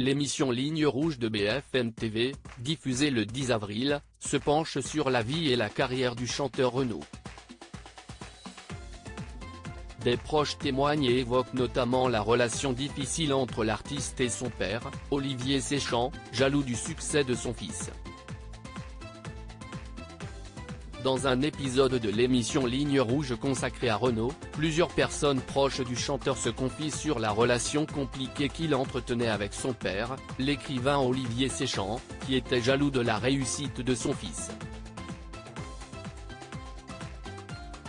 L'émission Ligne Rouge de BFM TV, diffusée le 10 avril, se penche sur la vie et la carrière du chanteur Renaud. Des proches témoignent et évoquent notamment la relation difficile entre l'artiste et son père, Olivier Séchant, jaloux du succès de son fils. Dans un épisode de l'émission Ligne Rouge consacré à Renaud, plusieurs personnes proches du chanteur se confient sur la relation compliquée qu'il entretenait avec son père, l'écrivain Olivier Séchant, qui était jaloux de la réussite de son fils.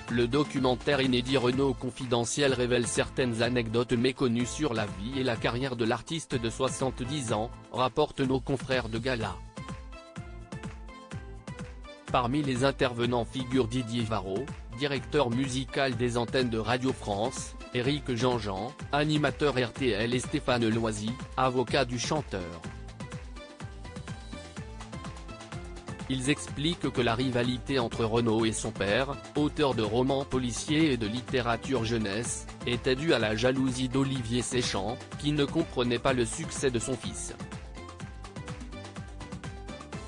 Le documentaire inédit Renaud Confidentiel révèle certaines anecdotes méconnues sur la vie et la carrière de l'artiste de 70 ans, rapportent nos confrères de Gala. Parmi les intervenants figurent Didier Varro, directeur musical des antennes de Radio France, Éric Jean-Jean, animateur RTL et Stéphane Loisy, avocat du chanteur. Ils expliquent que la rivalité entre Renaud et son père, auteur de romans policiers et de littérature jeunesse, était due à la jalousie d'Olivier Séchant, qui ne comprenait pas le succès de son fils.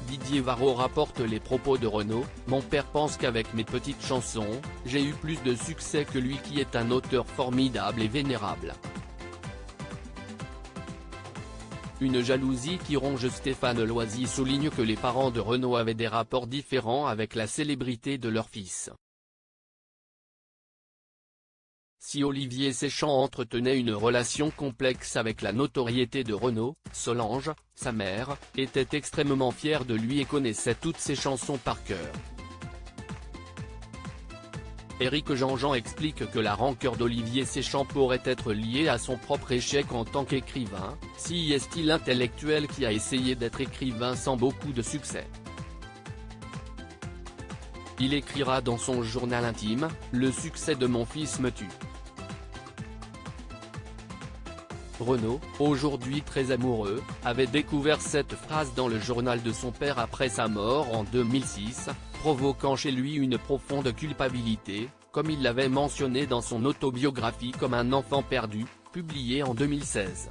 Didier Varro rapporte les propos de Renaud: « Mon père pense qu'avec mes petites chansons, j'ai eu plus de succès que lui qui est un auteur formidable et vénérable. » Une jalousie qui ronge Stéphane Loisy souligne que les parents de Renaud avaient des rapports différents avec la célébrité de leur fils. Si Olivier Séchant entretenait une relation complexe avec la notoriété de Renaud, Solange, sa mère, était extrêmement fière de lui et connaissait toutes ses chansons par cœur. Éric Jean-Jean explique que la rancœur d'Olivier Séchant pourrait être liée à son propre échec en tant qu'écrivain, si est-il intellectuel qui a essayé d'être écrivain sans beaucoup de succès. Il écrira dans son journal intime: « Le succès de mon fils me tue. » Renaud, aujourd'hui très amoureux, avait découvert cette phrase dans le journal de son père après sa mort en 2006, provoquant chez lui une profonde culpabilité, comme il l'avait mentionné dans son autobiographie Comme un enfant perdu, publiée en 2016.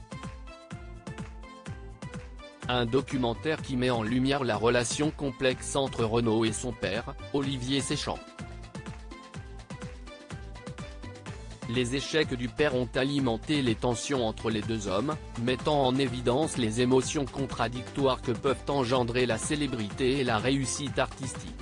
Un documentaire qui met en lumière la relation complexe entre Renaud et son père, Olivier Séchant. Les échecs du père ont alimenté les tensions entre les deux hommes, mettant en évidence les émotions contradictoires que peuvent engendrer la célébrité et la réussite artistique.